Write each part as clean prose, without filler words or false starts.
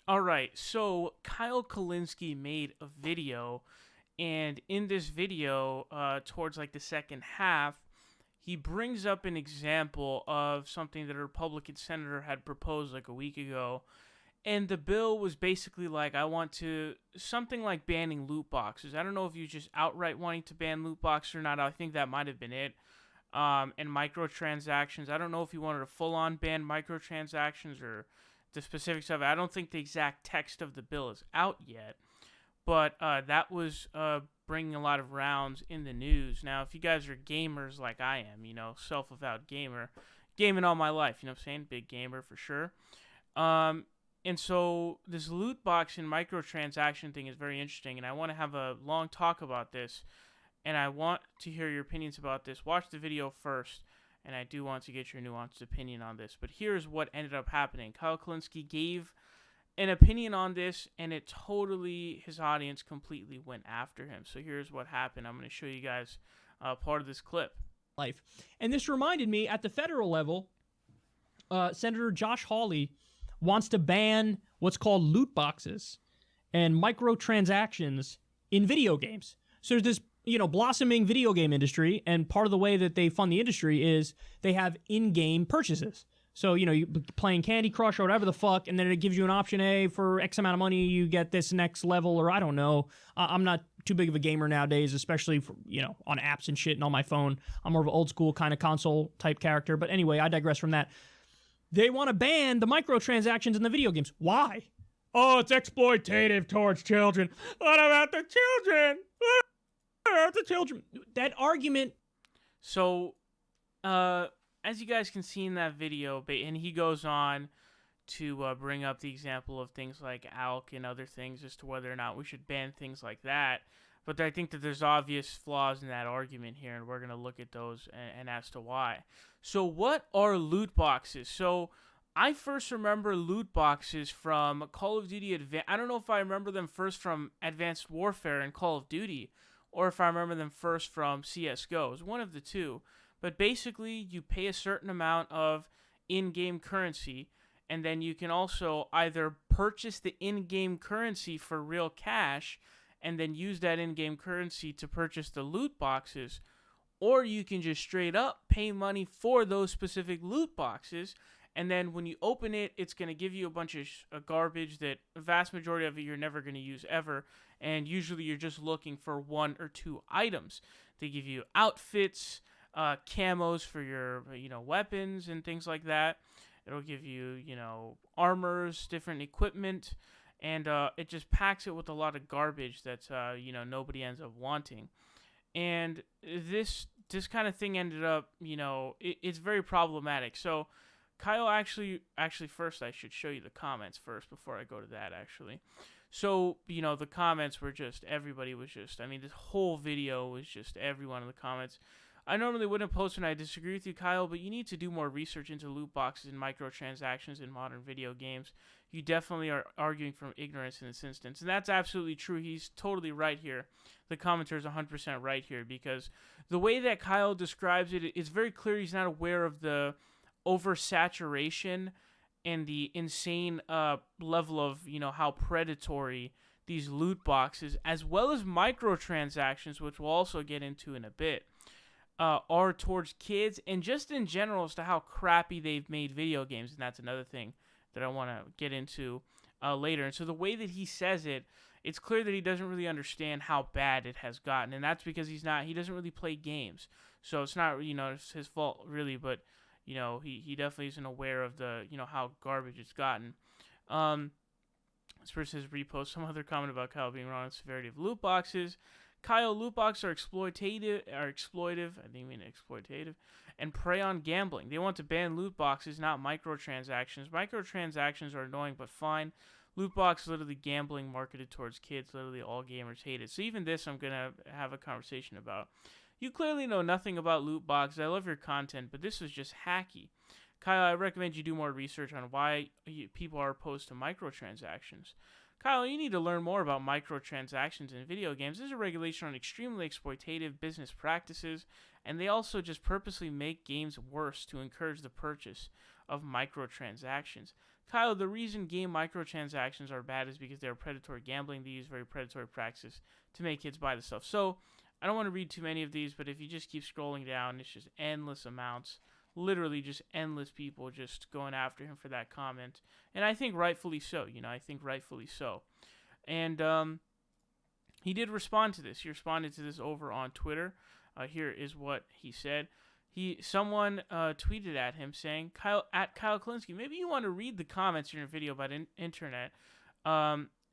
All right, so Kyle Kulinski made a video, and in this video, towards like the second half, he brings up an example of something that a Republican senator had proposed like a week ago. And the bill was basically like, I want to, something like banning loot boxes. I don't know if you just outright wanting to ban loot boxes or not. I think that might have been it. And microtransactions. I don't know if he wanted to full on ban microtransactions or the specifics of it. I don't think the exact text of the bill is out yet. But that was bringing a lot of rounds in the news. Now, if you guys are gamers like I am, self-avowed gamer, gaming all my life, you know what I'm saying? Big gamer for sure. And so this loot box and microtransaction thing is very interesting, and I want to have a long talk about this, and I want to hear your opinions about this. Watch the video first, and I do want to get your nuanced opinion on this. But here's what ended up happening. Kyle Kulinski gave an opinion on this, and his audience completely went after him. So here's what happened. I'm going to show you guys part of this clip. Life. And this reminded me, at the federal level, Senator Josh Hawley wants to ban what's called loot boxes and microtransactions in video games. So there's this, blossoming video game industry, and part of the way that they fund the industry is they have in-game purchases. So, you playing Candy Crush or whatever the fuck, and then it gives you an option A for X amount of money, you get this next level, or I don't know. I'm not too big of a gamer nowadays, especially for, on apps and shit and on my phone. I'm more of an old school kind of console type character. But anyway, I digress from that. They want to ban the microtransactions in the video games. Why? Oh, it's exploitative towards children. What about the children? What about the children? That argument. So, as you guys can see in that video, and he goes on to bring up the example of things like ALK and other things as to whether or not we should ban things like that. But I think that there's obvious flaws in that argument here, and we're going to look at those and as to why. So what are loot boxes? So I first remember loot boxes from Call of Duty I don't know if I remember them first from Advanced Warfare and Call of Duty, or if I remember them first from CSGO. It was one of the two. But basically, you pay a certain amount of in-game currency, and then you can also either purchase the in-game currency for real cash and then use that in-game currency to purchase the loot boxes, or you can just straight up pay money for those specific loot boxes, and then when you open it, it's going to give you a bunch of garbage that the vast majority of it you're never going to use ever, and usually you're just looking for one or two items. They give you outfits, camos for your weapons and things like that. It'll give you armors, different equipment, and it just packs it with a lot of garbage that's nobody ends up wanting. And this kind of thing ended up it's very problematic. So Kyle actually first I should show you the comments first before I go to that actually. So, the comments were just, everybody was just, this whole video was just everyone in the comments. I normally wouldn't post when I disagree with you, Kyle, but you need to do more research into loot boxes and microtransactions in modern video games. You definitely are arguing from ignorance in this instance, and that's absolutely true. He's totally right here. The commenter is 100% right here, because the way that Kyle describes it, it's very clear he's not aware of the oversaturation and the insane level of, how predatory these loot boxes, as well as microtransactions, which we'll also get into in a bit, are towards kids, and just in general as to how crappy they've made video games. And that's another thing that I want to get into later. And so the way that he says it, it's clear that he doesn't really understand how bad it has gotten, and that's because he doesn't really play games. So it's not, it's his fault really, but he definitely isn't aware of the, how garbage it's gotten. This person has reposted some other comment about Kyle being wrong on the severity of loot boxes. Kyle, loot boxes are exploitative, and prey on gambling. They want to ban loot boxes, not microtransactions. Microtransactions are annoying but fine. Loot box is literally gambling marketed towards kids. Literally all gamers hate it. So even this I'm going to have a conversation about. You clearly know nothing about loot boxes. I love your content, but this was just hacky. Kyle, I recommend you do more research on why people are opposed to microtransactions. Kyle, you need to learn more about microtransactions in video games. There's a regulation on extremely exploitative business practices, and they also just purposely make games worse to encourage the purchase of microtransactions. Kyle, the reason game microtransactions are bad is because they're predatory gambling. They use very predatory practices to make kids buy the stuff. So I don't want to read too many of these, but if you just keep scrolling down, it's just endless amounts. Literally just endless people just going after him for that comment. And I think rightfully so. I think rightfully so. And he did respond to this. He responded to this over on Twitter. Here is what he said. Someone tweeted at him saying, Kyle Kulinski, maybe you want to read the comments in your video about internet.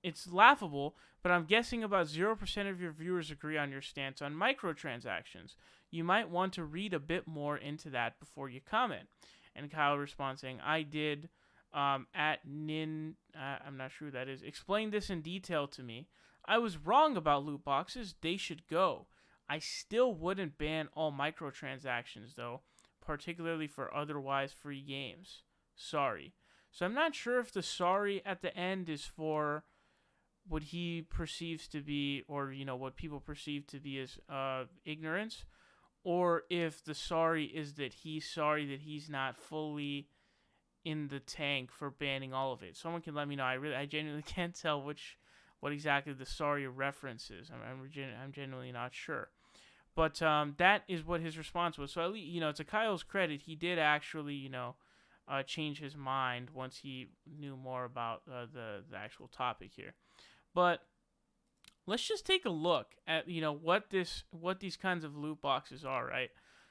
It's laughable, but I'm guessing about 0% of your viewers agree on your stance on microtransactions. You might want to read a bit more into that before you comment. And Kyle responds saying, I did at Nin, I'm not sure who that is, explain this in detail to me. I was wrong about loot boxes. They should go. I still wouldn't ban all microtransactions, though, particularly for otherwise free games. Sorry. So I'm not sure if the sorry at the end is for what he perceives to be, or, what people perceive to be as ignorance, or if the sorry is that he's sorry that he's not fully in the tank for banning all of it. Someone can let me know. I genuinely can't tell what exactly the sorry reference is. I'm genuinely not sure. But that is what his response was. So at least, to Kyle's credit, he did actually, change his mind once he knew more about the actual topic here. But let's just take a look at what these kinds of loot boxes are, right?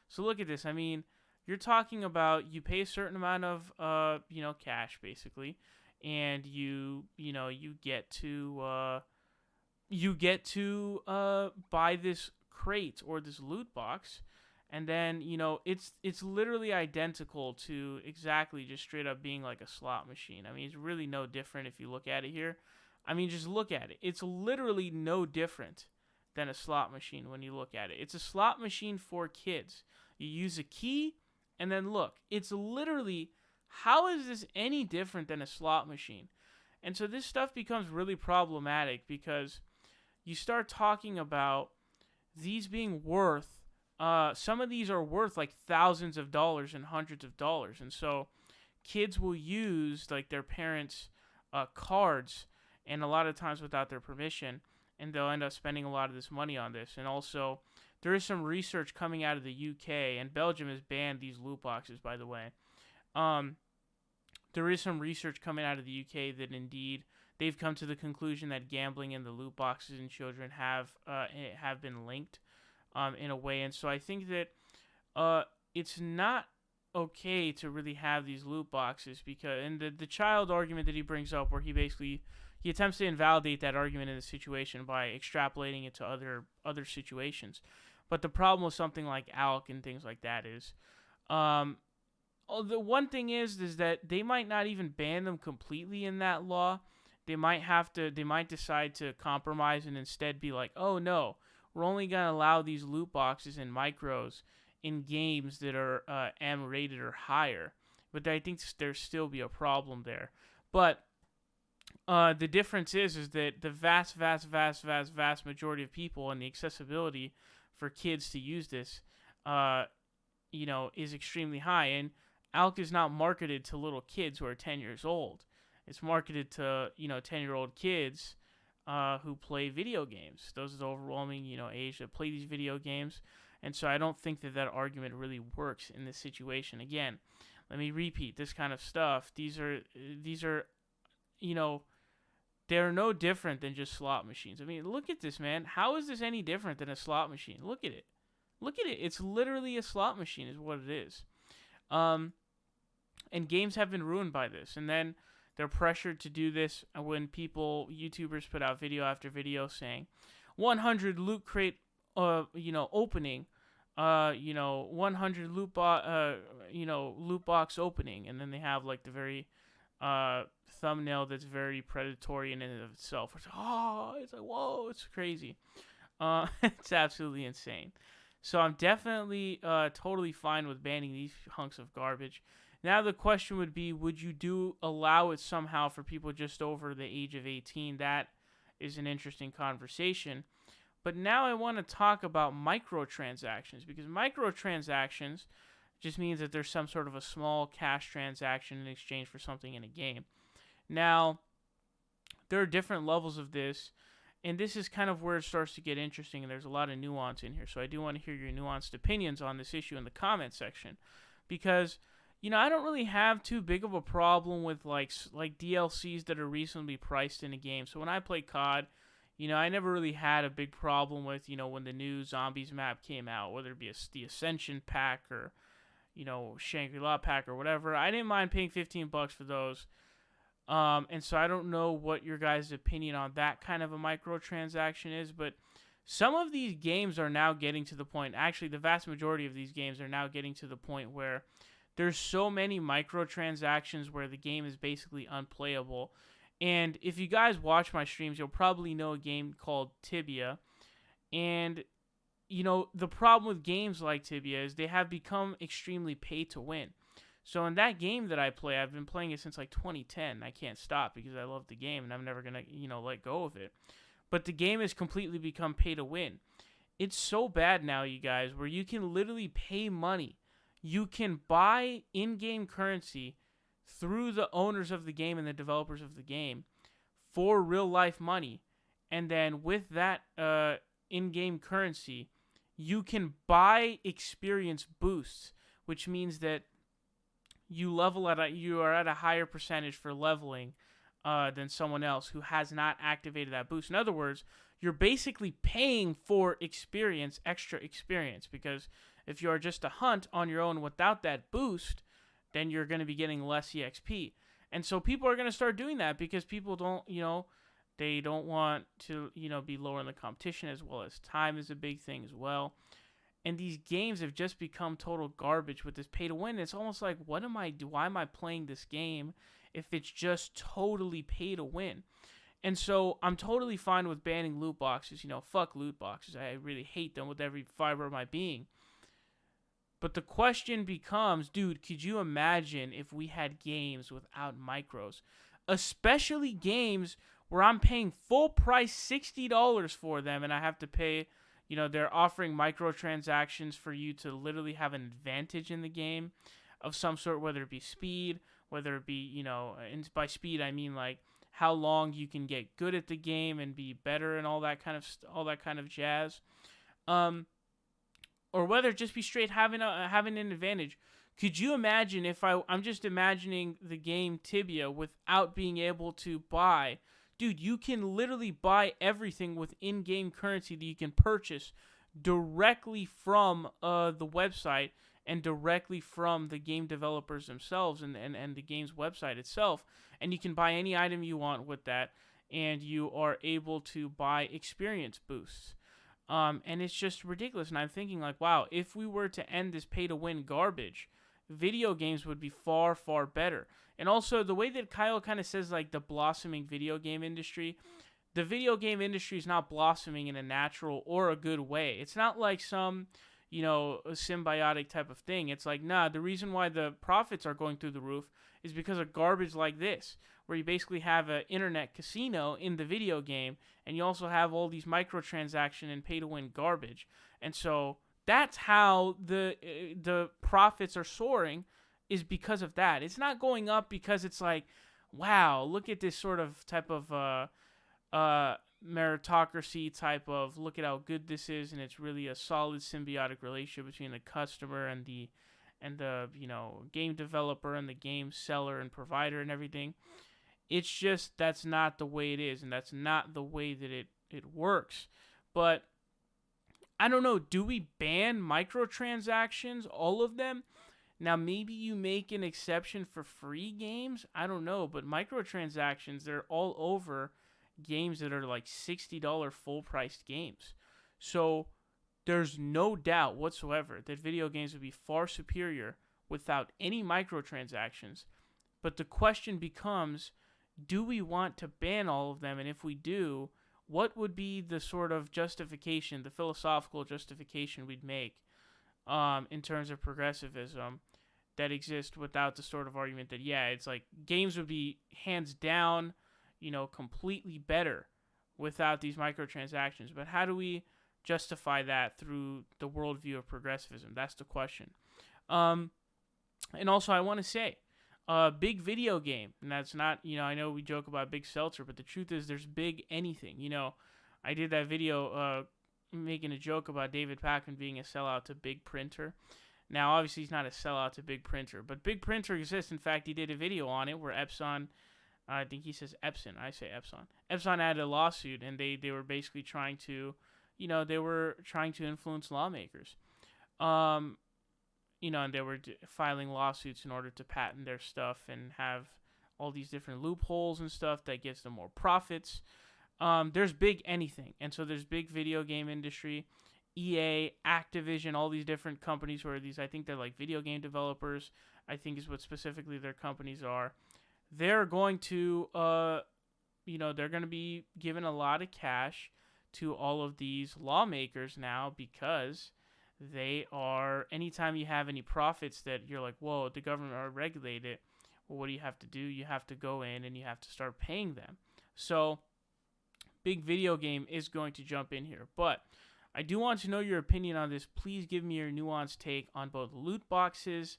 So look at this. I mean, you're talking about you pay a certain amount of cash basically, and you get to buy this crate or this loot box, and then it's literally identical to exactly just straight up being like a slot machine. I mean, it's really no different if you look at it here. I mean, just look at it. It's literally no different than a slot machine when you look at it. It's a slot machine for kids. You use a key, and then look. It's literally, how is this any different than a slot machine? And so this stuff becomes really problematic because you start talking about these being worth, some of these are worth like thousands of dollars and hundreds of dollars. And so kids will use like their parents' cards, and a lot of times without their permission, and they'll end up spending a lot of this money on this. And also, there is some research coming out of the UK, and Belgium has banned these loot boxes, by the way. There is some research coming out of the UK that indeed they've come to the conclusion that gambling and the loot boxes in children have been linked in a way. And so I think that it's not okay to really have these loot boxes, because, and the child argument that he brings up, where he attempts to invalidate that argument in the situation by extrapolating it to other situations. But the problem with something like ALK and things like that is, the one thing is that they might not even ban them completely in that law. They might decide to compromise and instead be like, oh no, we're only gonna allow these loot boxes and micros in games that are M rated or higher. But I think there'll still be a problem there. But the difference is that the vast majority of people, and the accessibility for kids to use this, is extremely high. And ALK is not marketed to little kids who are 10 years old. It's marketed to 10-year-old kids who play video games. Those are the overwhelming age that play these video games. And so I don't think that argument really works in this situation. Again, let me repeat this kind of stuff. These are they're no different than just slot machines. I mean, look at this, man. How is this any different than a slot machine? Look at it. It's literally a slot machine is what it is. And games have been ruined by this. And then they're pressured to do this when YouTubers put out video after video saying 100 loot crate, opening, 100 loot box opening. And then they have like the very thumbnail that's very predatory in and of itself. It's like, whoa, it's crazy. It's absolutely insane. So I'm definitely totally fine with banning these hunks of garbage. Now the question would be, would you allow it somehow for people just over the age of 18? That is an interesting conversation. But now I want to talk about microtransactions, because microtransactions just means that there's some sort of a small cash transaction in exchange for something in a game. Now, there are different levels of this, and this is kind of where it starts to get interesting, and there's a lot of nuance in here. So I do want to hear your nuanced opinions on this issue in the comment section, because I don't really have too big of a problem with like DLCs that are reasonably priced in a game. So when I play COD, I never really had a big problem with, when the new Zombies map came out, whether it be the Ascension pack or, Shangri-La pack or whatever. I didn't mind paying $15 for those. And so I don't know what your guys' opinion on that kind of a microtransaction is, but some of these games are now getting to the point, actually the vast majority of these games are now getting to the point where there's so many microtransactions where the game is basically unplayable. And if you guys watch my streams, you'll probably know a game called Tibia. And, the problem with games like Tibia is they have become extremely pay to win. So in that game that I play, I've been playing it since like 2010. I can't stop because I love the game and I'm never going to, let go of it. But the game has completely become pay to win. It's so bad now, you guys, where you can literally pay money. You can buy in-game currency through the owners of the game and the developers of the game for real-life money. And then with that in-game currency, you can buy experience boosts, which means that you are at a higher percentage for leveling than someone else who has not activated that boost. In other words, you're basically paying for extra experience, because if you are just a hunt on your own without that boost, then you're going to be getting less EXP. And so people are going to start doing that because people don't, they don't want to, be lower in the competition, as well as time is a big thing as well. And these games have just become total garbage with this pay to win. It's almost like, why am I playing this game if it's just totally pay to win? And so I'm totally fine with banning loot boxes. Fuck loot boxes. I really hate them with every fiber of my being. But the question becomes, dude, could you imagine if we had games without micros? Especially games where I'm paying full price $60 for them and I have to pay, they're offering microtransactions for you to literally have an advantage in the game of some sort, whether it be speed, whether it be, and by speed I mean like how long you can get good at the game and be better and all that kind of jazz. Or whether it just be straight having an advantage. Could you imagine if I'm just imagining the game Tibia without being able to buy? Dude, you can literally buy everything with in-game currency that you can purchase directly from the website and directly from the game developers themselves and the game's website itself. And you can buy any item you want with that, and you are able to buy experience boosts. And it's just ridiculous. And I'm thinking like, wow, if we were to end this pay-to-win garbage, video games would be far, far better. And also, the way that Kyle kind of says, like, the blossoming video game industry, the video game industry is not blossoming in a natural or a good way. It's not like some, a symbiotic type of thing. It's like, nah, the reason why the profits are going through the roof is because of garbage like this, where you basically have an internet casino in the video game, and you also have all these microtransaction and pay-to-win garbage. And so that's how the profits are soaring, is because of that. It's not going up because it's like, wow, look at this sort of type of meritocracy type of, look at how good this is, and it's really a solid symbiotic relationship between the customer and the game developer and the game seller and provider and everything. It's just, that's not the way it is, and that's not the way that it works. But I don't know, do we ban microtransactions, all of them? Now, maybe you make an exception for free games. I don't know, but microtransactions, they're all over games that are like $60 full-priced games. So there's no doubt whatsoever that video games would be far superior without any microtransactions. But the question becomes, do we want to ban all of them? And if we do, what would be the sort of justification, the philosophical justification we'd make in terms of progressivism that exists without the sort of argument that, yeah, it's like games would be hands down, completely better without these microtransactions. But how do we justify that through the worldview of progressivism? That's the question. And also, I want to say, big video game, and that's not, I know we joke about big seltzer, but the truth is there's big anything. I did that video making a joke about David Pakman being a sellout to big printer. Now, obviously, he's not a sellout to big printer, but big printer exists. In fact, he did a video on it where Epson, I think he says Epson, I say Epson. Epson had a lawsuit, and they were basically trying to, influence lawmakers. And they were filing lawsuits in order to patent their stuff and have all these different loopholes and stuff that gets them more profits. There's big anything, and so there's big video game industry, EA, Activision, all these different companies where I think they're like video game developers, I think is what specifically their companies are. They're going to, they're going to be given a lot of cash to all of these lawmakers now because they are, anytime you have any profits that you're like, whoa, the government are regulated, well, what do you have to do? You have to go in and you have to start paying them. So, big video game is going to jump in here. But I do want to know your opinion on this. Please give me your nuanced take on both loot boxes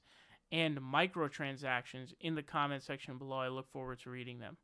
and microtransactions in the comment section below. I look forward to reading them.